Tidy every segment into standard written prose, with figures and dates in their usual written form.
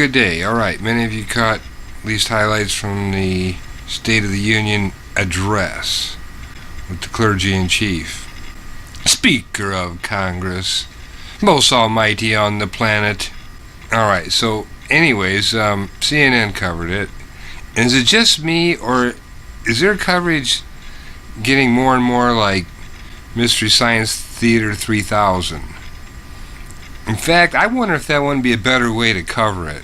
good day. All right, many of you caught at least highlights from the State of the Union address with the clergy in chief. Speaker of Congress, most almighty on the planet. All right, so anyways, CNN covered it. And is it just me, or is their coverage getting more and more like Mystery Science Theater 3000? In fact, I wonder if that wouldn't be a better way to cover it.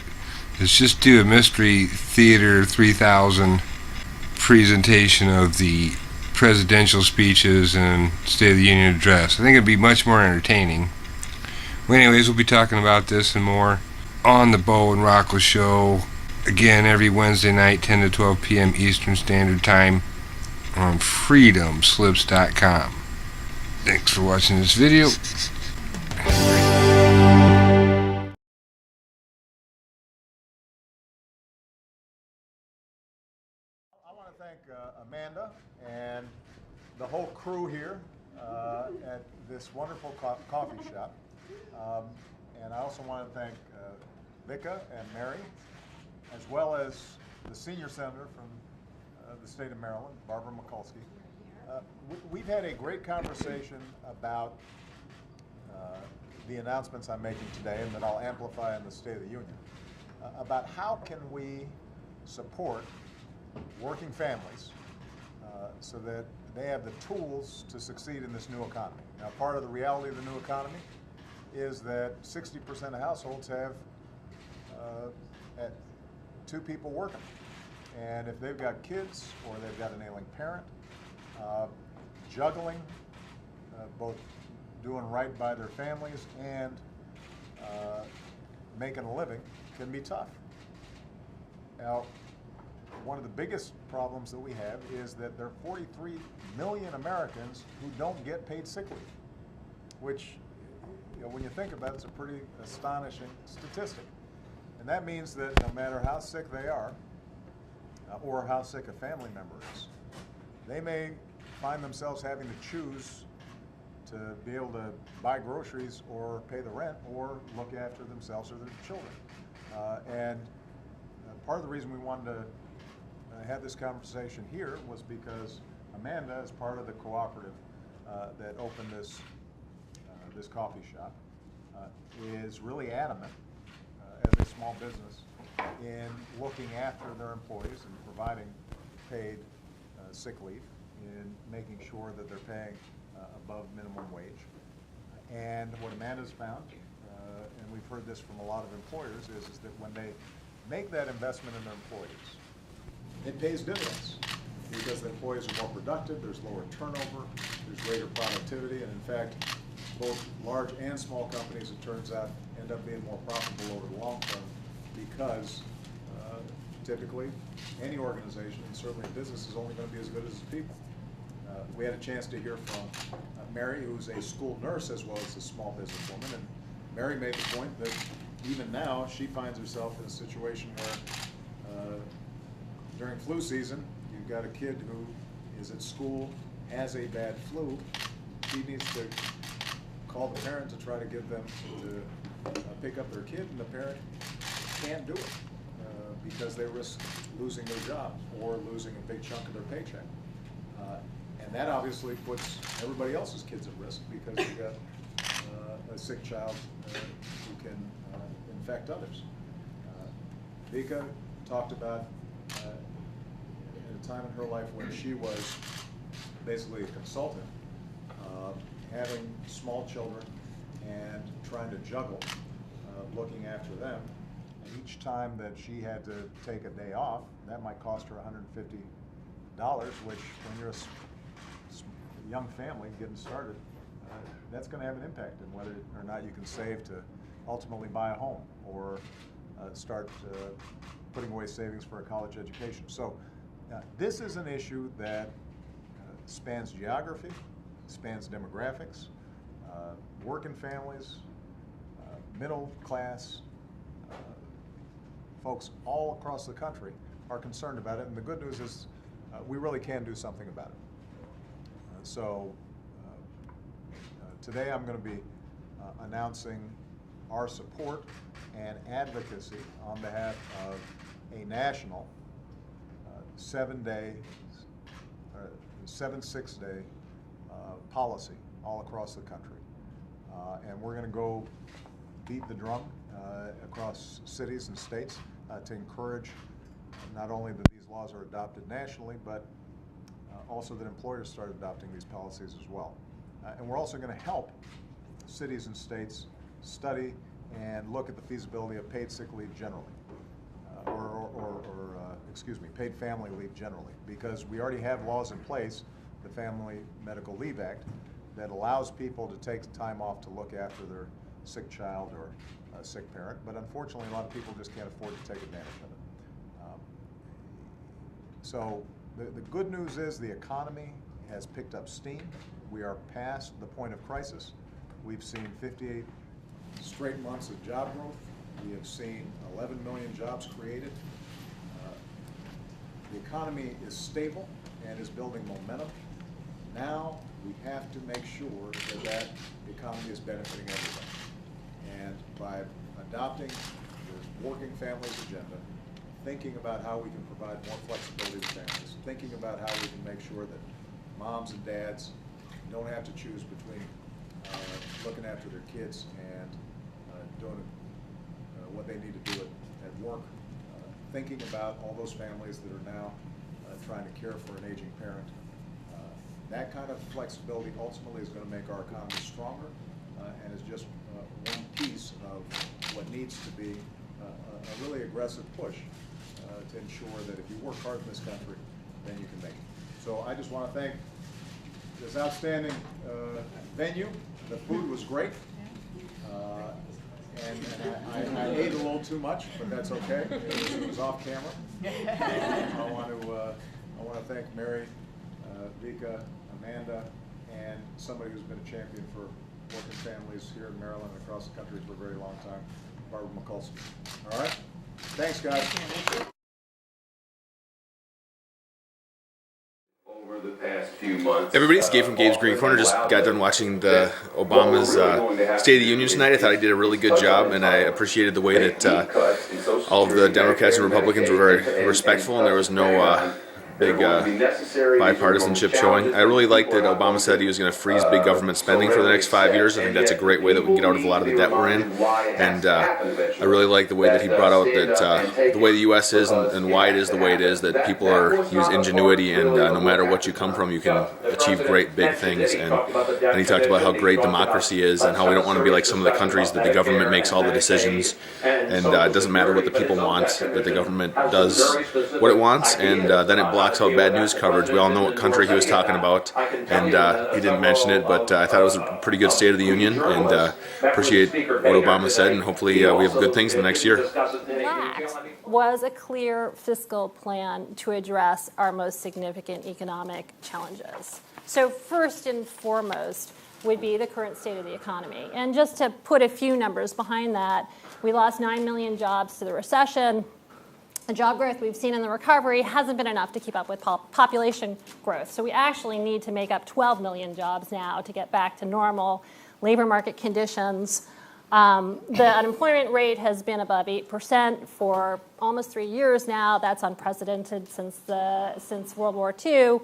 Is just do a Mystery Theater 3000 presentation of the presidential speeches and State of the Union address. I think it'd be much more entertaining. Well, anyways, we'll be talking about this and more on the Bo and Rocco Show. Again, every Wednesday night, 10 to 12 p.m. Eastern Standard Time on freedomslips.com. Thanks for watching this video. I want to thank Amanda and the whole crew here at this wonderful coffee shop. And I also want to thank Vika and Mary, as well as the senior senator from the state of Maryland, Barbara Mikulski. We've had a great conversation about the announcements I'm making today and that I'll amplify in the State of the Union, about how can we support working families so that they have the tools to succeed in this new economy. Now, part of the reality of the new economy is that 60% of households have two people working. And if they've got kids or they've got an ailing parent, juggling both doing right by their families and making a living can be tough. Now, one of the biggest problems that we have is that there are 43 million Americans who don't get paid sick leave, which, when you think about it, it's a pretty astonishing statistic. And that means that no matter how sick they are, or how sick a family member is, they may find themselves having to choose to be able to buy groceries or pay the rent or look after themselves or their children. And part of the reason we wanted to have this conversation here was because Amanda, as part of the cooperative that opened this coffee shop, is really adamant as a small business in looking after their employees and providing paid sick leave, in making sure that they're paying above minimum wage. And what Amanda's found, and we've heard this from a lot of employers, is that when they make that investment in their employees, it pays dividends because the employees are more productive, there's lower turnover, there's greater productivity, and in fact, both large and small companies, it turns out, end up being more profitable over the long term because typically any organization, and certainly business, is only going to be as good as its people. We had a chance to hear from Mary, who's a school nurse as well as a small business woman, and Mary made the point that even now she finds herself in a situation where during flu season, you've got a kid who is at school, has a bad flu, she needs to call the parent to try to get them to pick up their kid, and the parent can't do it because they risk losing their job or losing a big chunk of their paycheck. And that obviously puts everybody else's kids at risk because you've got a sick child who can infect others. Vika talked about at a time in her life when she was basically a consultant, having small children and trying to juggle looking after them. And each time that she had to take a day off, that might cost her $150, which when you're a young family getting started, that's going to have an impact on whether or not you can save to ultimately buy a home or start putting away savings for a college education. So this is an issue that spans geography, spans demographics, working families, middle class, folks all across the country are concerned about it. And the good news is we really can do something about it. So today I'm going to be announcing our support and advocacy on behalf of a national 7-6-day policy all across the country. And we're going to go beat the drum across cities and states to encourage not only that these laws are adopted nationally, but also that employers start adopting these policies as well. And we're also going to help cities and states study and look at the feasibility of paid sick leave generally, paid family leave generally, because we already have laws in place, the Family Medical Leave Act, that allows people to take time off to look after their sick child or a sick parent, but unfortunately a lot of people just can't afford to take advantage of it. So the good news is the economy has picked up steam. We are past the point of crisis. We've seen 58 straight months of job growth. We have seen 11 million jobs created. The economy is stable and is building momentum. Now we have to make sure that the economy is benefiting everybody. And by adopting the working families agenda, thinking about how we can provide more flexibility to families, thinking about how we can make sure that moms and dads don't have to choose between looking after their kids and doing what they need to do at work, thinking about all those families that are now trying to care for an aging parent. That kind of flexibility ultimately is going to make our economy stronger and is just one piece of what needs to be a really aggressive push to ensure that if you work hard in this country, then you can make it. So I just want to thank this outstanding venue. The food was great. And I ate a little too much, but that's okay. It was off camera. I want to thank Mary, Vika, Amanda, and somebody who's been a champion for working families here in Maryland and across the country for a very long time, Barbara Mikulski. All right? Thanks, guys. Over the past few months, Everybody, it's Gabe from Gabe's Green Corner. Just got done watching the Obama's State of the Union tonight. I thought he did a really good job, and I appreciated the way that all of the Democrats and Republicans were very respectful, and there was no big bipartisanship showing. I really liked that Obama said he was going to freeze big government spending for the next 5 years. I think that's a great way that we can get out of a lot of the debt we're in. And I really like the way that he brought out that the way the U.S. is and why it is the way it is, that people use ingenuity, and no matter what you come from, you can achieve great big things. And he talked about how great democracy is and how we don't want to be like some of the countries that the government makes all the decisions, and it doesn't matter what the people want, that the government does what it wants, and then it blocks out bad news coverage. We all know what country he was talking about, and he didn't mention it, but I thought it was a pretty good State of the Union, and appreciate what Obama said, and hopefully we have good things in the next year. Lacked was a clear fiscal plan to address our most significant economic challenges. So first and foremost would be the current state of the economy. And just to put a few numbers behind that, we lost 9 million jobs to the recession. The job growth we've seen in the recovery hasn't been enough to keep up with population growth. So we actually need to make up 12 million jobs now to get back to normal labor market conditions. The unemployment rate has been above 8% for almost 3 years now. That's unprecedented since World War II.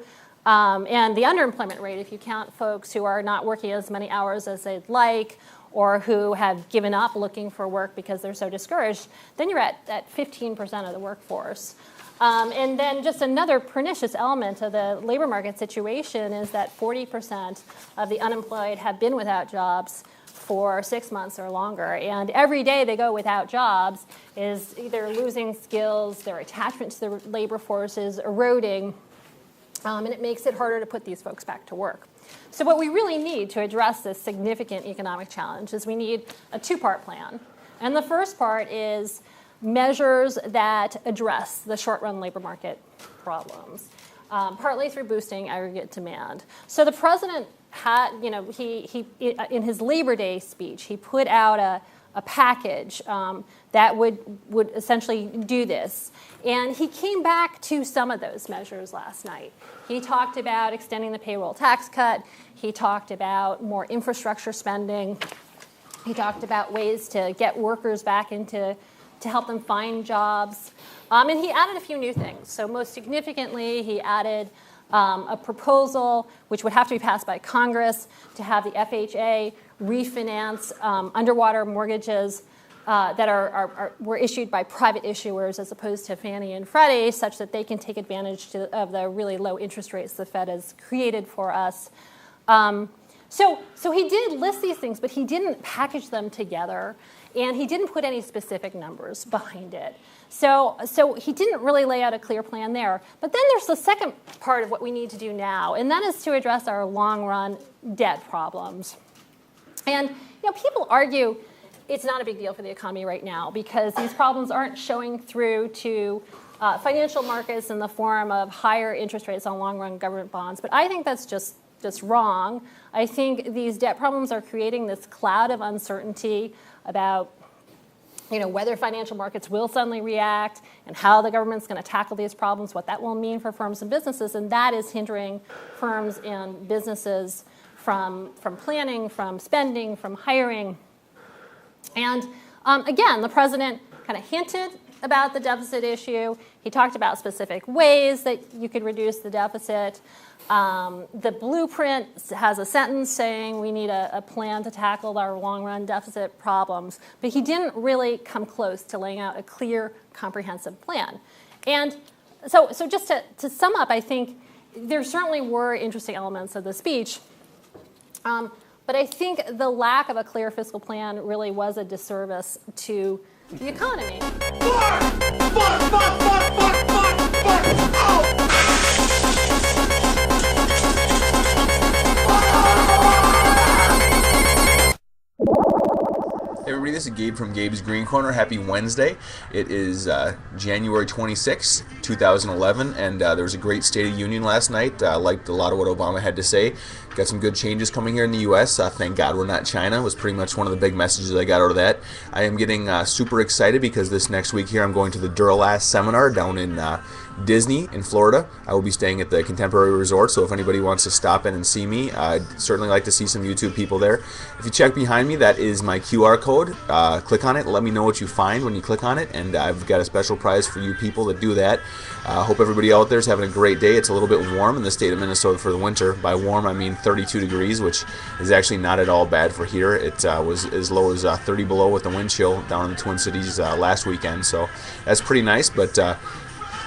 And the underemployment rate, if you count folks who are not working as many hours as they'd like, or who have given up looking for work because they're so discouraged, then you're at 15% of the workforce. And then just another pernicious element of the labor market situation is that 40% of the unemployed have been without jobs for 6 months or longer. And every day they go without jobs is either losing skills, their attachment to the labor force is eroding, and it makes it harder to put these folks back to work. So what we really need to address this significant economic challenge is we need a two-part plan. And the first part is measures that address the short-run labor market problems, partly through boosting aggregate demand. So the president had, he in his Labor Day speech, he put out a package that would essentially do this. And he came back to some of those measures last night. He talked about extending the payroll tax cut. He talked about more infrastructure spending. He talked about ways to get workers back to help them find jobs. And he added a few new things. So most significantly, he added a proposal, which would have to be passed by Congress, to have the FHA refinance underwater mortgages that were issued by private issuers as opposed to Fannie and Freddie, such that they can take advantage of the really low interest rates the Fed has created for us. So he did list these things, but he didn't package them together, and he didn't put any specific numbers behind it. So he didn't really lay out a clear plan there. But then there's the second part of what we need to do now, and that is to address our long-run debt problems. And people argue it's not a big deal for the economy right now because these problems aren't showing through to financial markets in the form of higher interest rates on long-run government bonds. But I think that's just wrong. I think these debt problems are creating this cloud of uncertainty about whether financial markets will suddenly react and how the government's going to tackle these problems, what that will mean for firms and businesses, and that is hindering firms and businesses from planning, from spending, from hiring. And again, the president kind of hinted about the deficit issue. He talked about specific ways that you could reduce the deficit. The blueprint has a sentence saying we need a plan to tackle our long-run deficit problems, but he didn't really come close to laying out a clear, comprehensive plan. And so just to sum up, I think there certainly were interesting elements of the speech, but I think the lack of a clear fiscal plan really was a disservice to the economy. Hey everybody, this is Gabe from Gabe's Green Corner. Happy Wednesday. It is January 26, 2011, and there was a great State of the Union last night. I liked a lot of what Obama had to say. Got some good changes coming here in the U.S. Thank God we're not China was pretty much one of the big messages I got out of that. I am getting super excited because this next week here I'm going to the Duralast seminar down in Disney in Florida. I will be staying at the Contemporary Resort, so if anybody wants to stop in and see me, I'd certainly like to see some YouTube people there. If you check behind me, that is my QR code. Click on it, let me know what you find when you click on it, and I've got a special prize for you people that do that. Hope everybody out there is having a great day. It's a little bit warm in the state of Minnesota for the winter. By warm, I mean 32 degrees, which is actually not at all bad for here. It was as low as 30 below with the wind chill down in the Twin Cities last weekend, so that's pretty nice. But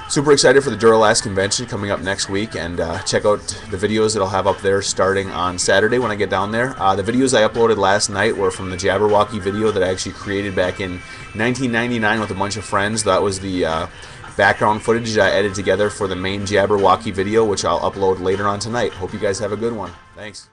super excited for the Duralast convention coming up next week, and check out the videos that I'll have up there starting on Saturday when I get down there. The videos I uploaded last night were from the Jabberwocky video that I actually created back in 1999 with a bunch of friends. That was the background footage that I edited together for the main Jabberwocky video, which I'll upload later on tonight. Hope you guys have a good one. Thanks.